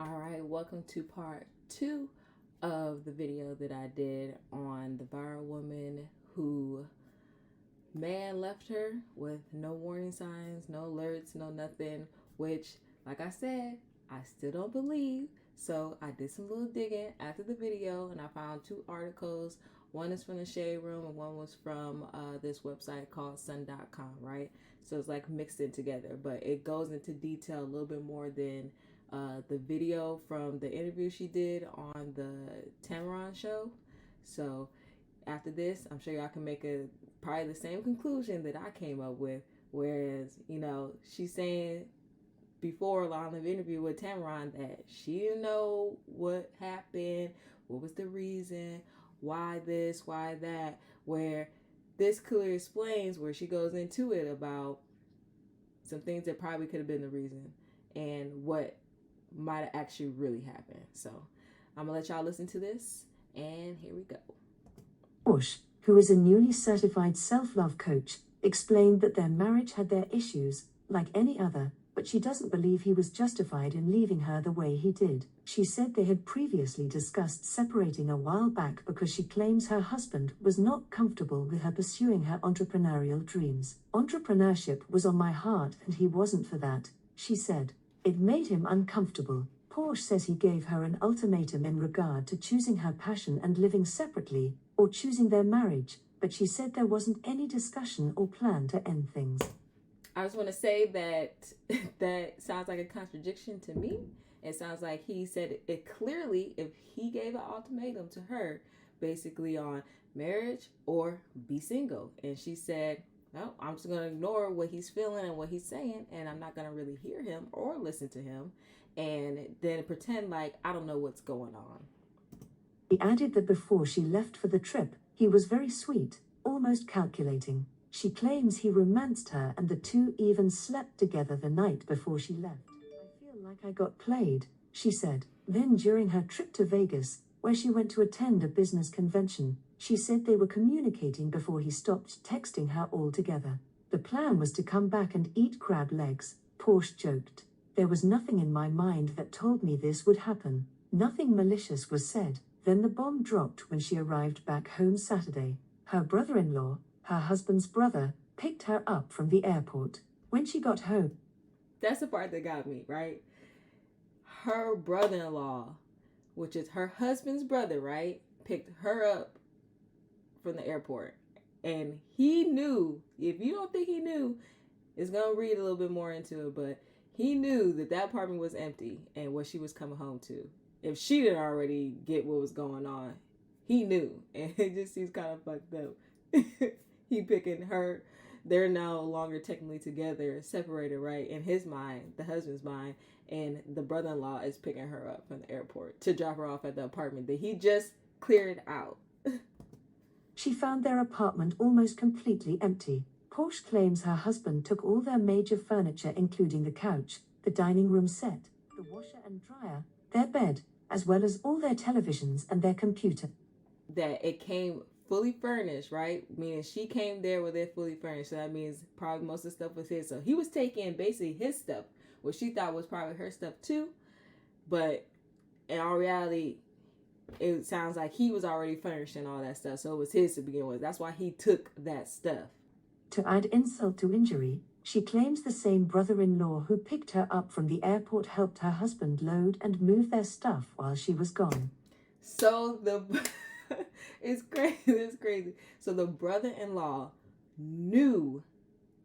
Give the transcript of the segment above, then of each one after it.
All right, welcome to part 2 of the video that I did on the viral woman who man left her with no warning signs, no alerts, no nothing, which, like I said, I still don't believe. So I did some little digging after the video and I found 2 articles. One is from the Shade Room and one was from this website called sun.com, right? So it's like mixed in together, but it goes into detail a little bit more than the video from the interview she did on the Tamron show. So after this, I'm sure y'all can make probably the same conclusion that I came up with. Whereas, she's saying before on the interview with Tamron that she didn't know what happened, what was the reason, why this, why that, where this clearly explains where she goes into it about some things that probably could have been the reason and what might have actually really happened. So I'm gonna let y'all listen to this, and here we go. Bush, who is a newly certified self-love coach, explained that their marriage had their issues, like any other, but she doesn't believe he was justified in leaving her the way he did. She said they had previously discussed separating a while back because she claims her husband was not comfortable with her pursuing her entrepreneurial dreams. Entrepreneurship was on my heart and he wasn't for that, she said. It made him uncomfortable. Porsche says he gave her an ultimatum in regard to choosing her passion and living separately, or choosing their marriage, but she said there wasn't any discussion or plan to end things. I just want to say that that sounds like a contradiction to me. It sounds like he said it clearly if he gave an ultimatum to her, basically on marriage or be single. And she said, no, I'm just going to ignore what he's feeling and what he's saying, and I'm not going to really hear him or listen to him, and then pretend like I don't know what's going on. He added that before she left for the trip, he was very sweet, almost calculating. She claims he romanced her and the two even slept together the night before she left. I feel like I got played, she said. Then during her trip to Vegas, where she went to attend a business convention, she said they were communicating before he stopped texting her altogether. The plan was to come back and eat crab legs, Porsche joked. There was nothing in my mind that told me this would happen. Nothing malicious was said. Then the bomb dropped when she arrived back home Saturday. Her brother-in-law, her husband's brother, picked her up from the airport. When she got home, that's the part that got me, right? Her brother-in-law, which is her husband's brother, right, picked her up from the airport. And he knew, if you don't think he knew, it's going to read a little bit more into it, but he knew that that apartment was empty and what she was coming home to. If she didn't already get what was going on, he knew. And it just seems kind of fucked up. He picking her. They're no longer technically together, separated, right? In his mind, the husband's mind, and the brother-in-law is picking her up from the airport to drop her off at the apartment that he just cleared out. She found their apartment almost completely empty. Porsche claims her husband took all their major furniture, including the couch, the dining room set, the washer and dryer, their bed, as well as all their televisions and their computer. That it came fully furnished, right? Meaning she came there with it fully furnished. So that means probably most of the stuff was his. So he was taking basically his stuff, what she thought was probably her stuff too. But in all reality, it sounds like he was already furnishing all that stuff. So it was his to begin with. That's why he took that stuff. To add insult to injury, she claims the same brother-in-law who picked her up from the airport helped her husband load and move their stuff while she was gone. So it's crazy. It's crazy. So the brother-in-law knew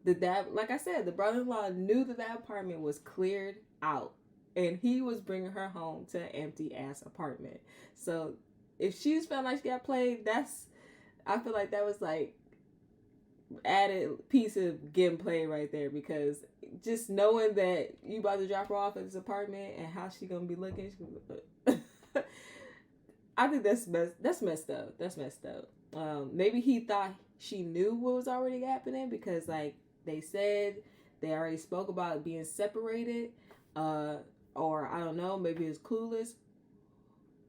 that, like I said, the brother-in-law knew that apartment was cleared out. And he was bringing her home to an empty-ass apartment. So if she's felt like she got played, I feel like that was like added piece of getting played right there, because just knowing that you about to drop her off at this apartment and how she gonna be looking, I think that's messed up. That's messed up. Maybe he thought she knew what was already happening, because like they said, they already spoke about being separated, or I don't know, maybe it's clueless,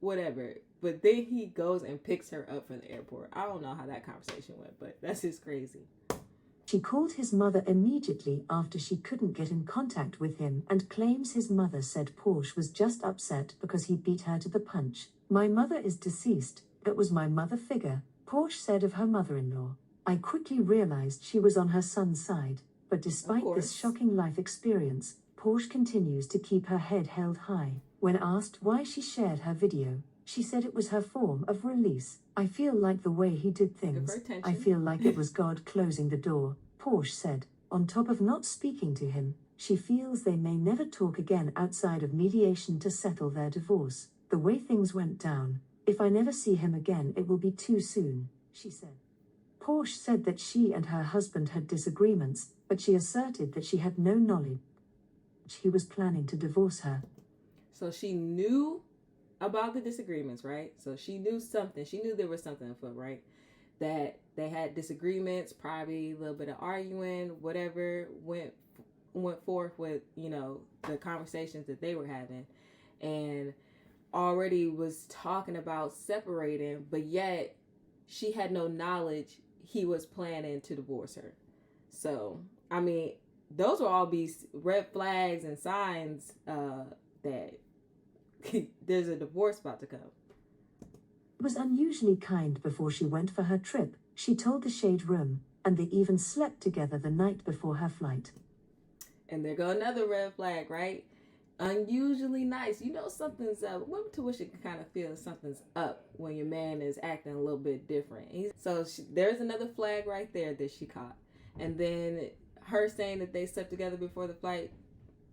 whatever. But then he goes and picks her up from the airport. I don't know how that conversation went, but that's just crazy. She called his mother immediately after she couldn't get in contact with him and claims his mother said Porsche was just upset because he beat her to the punch. My mother is deceased, that was my mother figure, Porsche said of her mother-in-law. I quickly realized she was on her son's side, but despite this shocking life experience, Porsche continues to keep her head held high. When asked why she shared her video, she said it was her form of release. I feel like the way he did things. I feel like it was God closing the door, Porsche said. On top of not speaking to him, she feels they may never talk again outside of mediation to settle their divorce. The way things went down, if I never see him again, it will be too soon, she said. Porsche said that she and her husband had disagreements, but she asserted that she had no knowledge he was planning to divorce her. So she knew about the disagreements, right? So she knew something. She knew there was something afoot, right? That they had disagreements, probably a little bit of arguing, whatever went forth with, the conversations that they were having, and already was talking about separating, but yet she had no knowledge he was planning to divorce her. So, I mean, those will all be red flags and signs that there's a divorce about to come. It was unusually kind before she went for her trip, she told the Shade Room, and they even slept together the night before her flight. And there go another red flag, right? Unusually nice. Something's up. Women tuition can kind of feel something's up when your man is acting a little bit different. There's another flag right there that she caught. And then her saying that they slept together before the flight,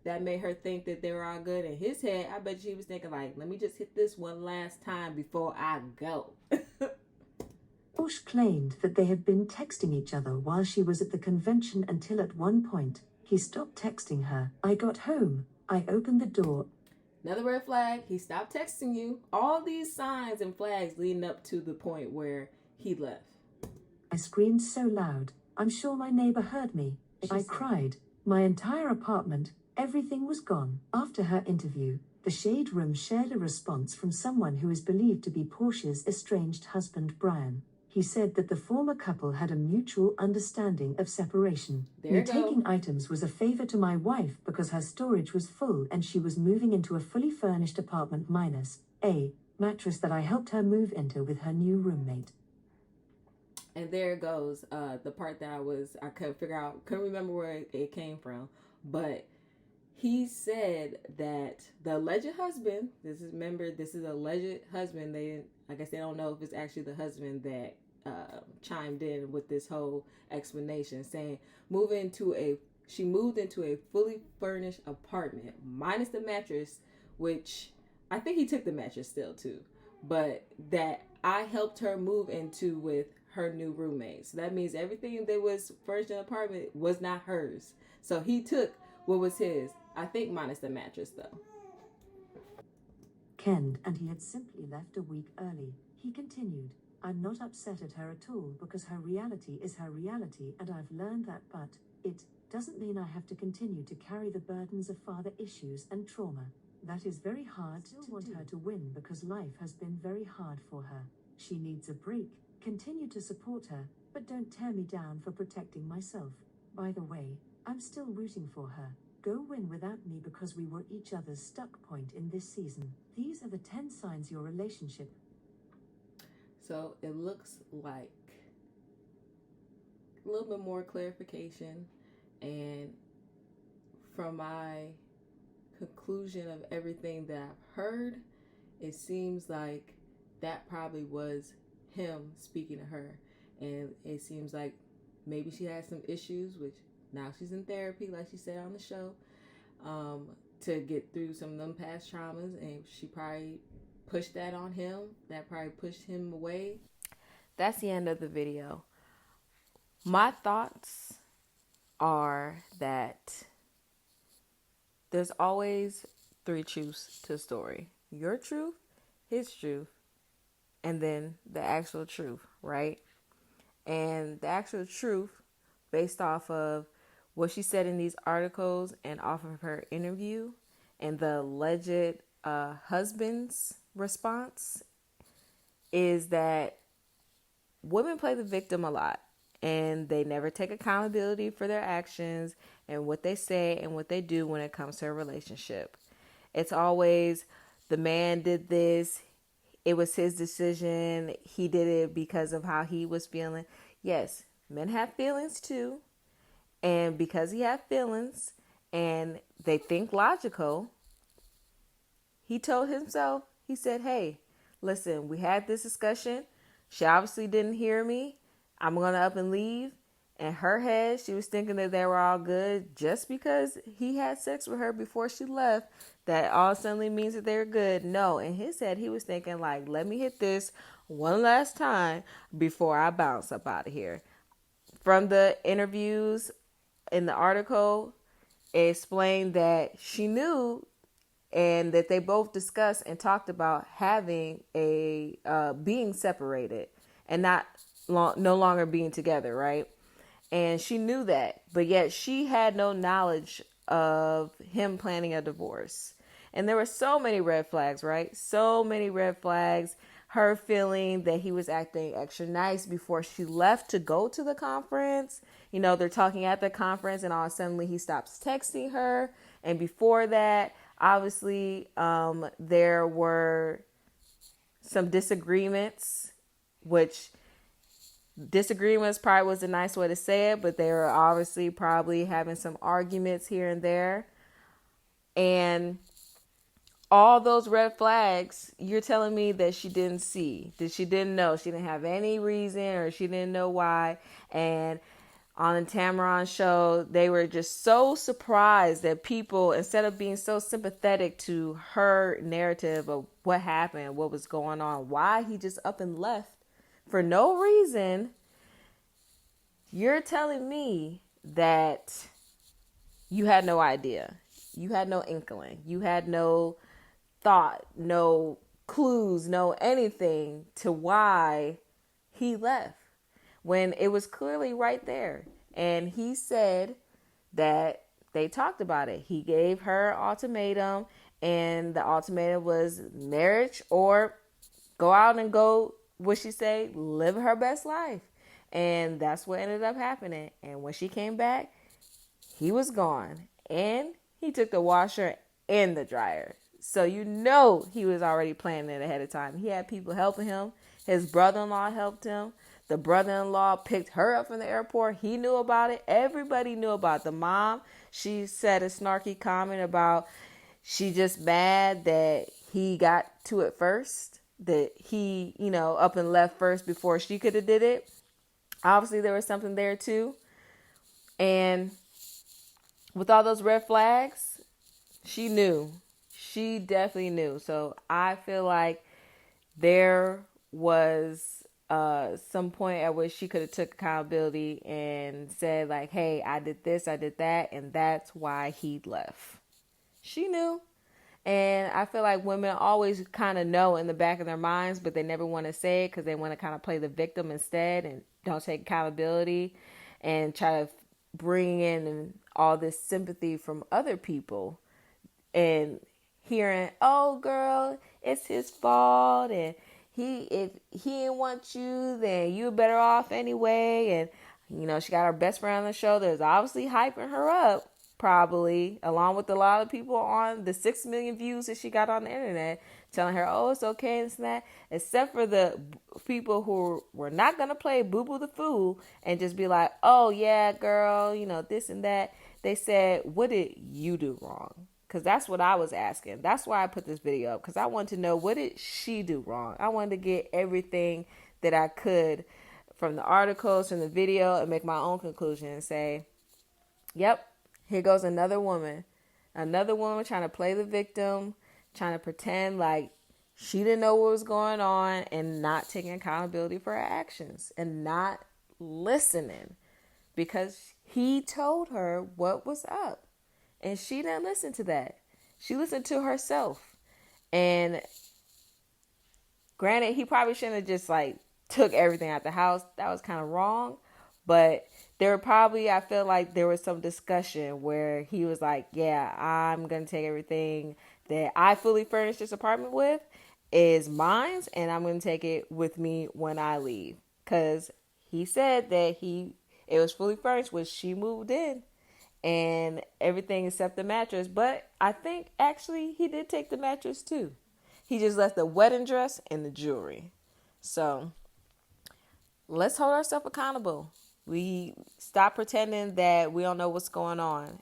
that made her think that they were all good. In his head, I bet she was thinking like, let me just hit this one last time before I go. Porsche claimed that they had been texting each other while she was at the convention until at one point, he stopped texting her. I got home, I opened the door. Another red flag, he stopped texting you. All these signs and flags leading up to the point where he left. I screamed so loud, I'm sure my neighbor heard me. I cried. My entire apartment, everything was gone. After her interview, the Shade Room shared a response from someone who is believed to be Porsche's estranged husband Brian. He said that the former couple had a mutual understanding of separation. Me taking items was a favor to my wife because her storage was full and she was moving into a fully furnished apartment minus a mattress that I helped her move into with her new roommate. And there goes the part that I couldn't remember where it came from, but he said that the alleged husband, this is alleged husband. I guess they don't know if it's actually the husband that chimed in with this whole explanation, saying she moved into a fully furnished apartment minus the mattress, which I think he took the mattress still too, but that I helped her move into with her new roommate. So that means everything that was furnished in the apartment was not hers. So he took what was his, I think minus the mattress though. Ken, and he had simply left a week early. He continued, I'm not upset at her at all because her reality is her reality and I've learned that, but it doesn't mean I have to continue to carry the burdens of father issues and trauma. That is very hard to want her to win because life has been very hard for her. She needs a break. Continue to support her, but don't tear me down for protecting myself. By the way, I'm still rooting for her. Go win without me because we were each other's stuck point in this season. These are the 10 signs your relationship. So it looks like a little bit more clarification, and from my conclusion of everything that I've heard, it seems like that probably was him speaking to her, and it seems like maybe she had some issues, which now she's in therapy, like she said on the show, to get through some of them past traumas, and she probably pushed that on him. That probably pushed him away. That's the end of the video. My thoughts are that there's always 3 truths to a story. Your truth, his truth, and then the actual truth, right? And the actual truth, based off of what she said in these articles and off of her interview and the alleged husband's response, is that women play the victim a lot. and they never take accountability for their actions and what they say and what they do when it comes to a relationship. It's always the man did this, it was his decision, he did it because of how he was feeling. Yes, men have feelings too, and because he had feelings and they think logical, he told himself, he said, hey, listen, we had this discussion. She obviously didn't hear me. I'm going to up and leave. In her head, she was thinking that they were all good just because he had sex with her before she left. That all suddenly means that they're good. No, in his head, he was thinking like, let me hit this one last time before I bounce up out of here. From the interviews in the article, it explained that she knew and that they both discussed and talked about having a being separated and no longer being together, right? And she knew that, but yet she had no knowledge of him planning a divorce. And there were so many red flags, right? So many red flags. Her feeling that he was acting extra nice before she left to go to the conference. You know, they're talking at the conference and all of a sudden he stops texting her. And before that, obviously, there were some disagreements, which disagreements probably was a nice way to say it, but they were obviously probably having some arguments here and there. And all those red flags, you're telling me that she didn't see, that she didn't know, she didn't have any reason or she didn't know why. And on the Tamaron show, they were just so surprised that people, instead of being so sympathetic to her narrative of what happened, what was going on, why he just up and left for no reason, you're telling me that you had no idea. You had no inkling. You had no thought, no clues, no anything to why he left when it was clearly right there. And he said that they talked about it. He gave her ultimatum, and the ultimatum was marriage or go out and go, what she say, live her best life. And that's what ended up happening. And when she came back, he was gone. And he took the washer and the dryer. So you know he was already planning it ahead of time. He had people helping him. His brother-in-law helped him. The brother-in-law picked her up from the airport. He knew about it. Everybody knew about it. The mom, she said a snarky comment about she just mad that he got to it first. That he, up and left first before she could have did it. Obviously, there was something there too. And with all those red flags, she knew. She definitely knew. So I feel like there was some point at which she could have took accountability and said like, hey, I did this, I did that, and that's why he left. She knew. And I feel like women always kind of know in the back of their minds, but they never want to say it because they want to kind of play the victim instead and don't take accountability and try to bring in all this sympathy from other people and hearing, oh, girl, it's his fault. And if he didn't want you, then you were better off anyway. And, she got her best friend on the show that's obviously hyping her up. Probably, along with a lot of people on the 6 million views that she got on the internet, telling her, oh, it's okay, and that, except for the people who were not going to play Boo Boo the Fool and just be like, oh, yeah, girl, this and that. They said, what did you do wrong? Because that's what I was asking. That's why I put this video up, because I wanted to know, what did she do wrong? I wanted to get everything that I could from the articles, from the video, and make my own conclusion and say, yep. Here goes another woman trying to play the victim, trying to pretend like she didn't know what was going on and not taking accountability for her actions and not listening because he told her what was up. And she didn't listen to that. She listened to herself. And granted, he probably shouldn't have just took everything out the house. That was kind of wrong. But I feel like there was some discussion where he was like, yeah, I'm going to take everything that I fully furnished this apartment with is mine, and I'm going to take it with me when I leave. Because he said that it was fully furnished when she moved in, and everything except the mattress. But I think actually he did take the mattress too. He just left the wedding dress and the jewelry. So let's hold ourselves accountable. We stop pretending that we don't know what's going on.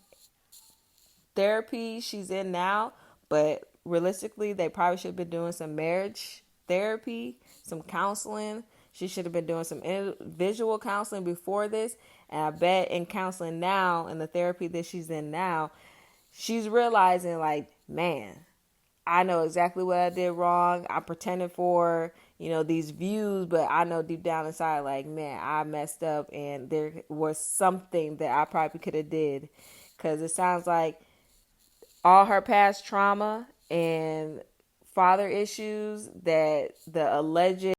Therapy she's in now, but realistically, they probably should have been doing some marriage therapy, some counseling. She should have been doing some individual counseling before this. And I bet in counseling now, in the therapy that she's in now, she's realizing like, man, I know exactly what I did wrong. I'm pretending for, these views, but I know deep down inside, like, man, I messed up and there was something that I probably could have did. Because it sounds like all her past trauma and father issues that the alleged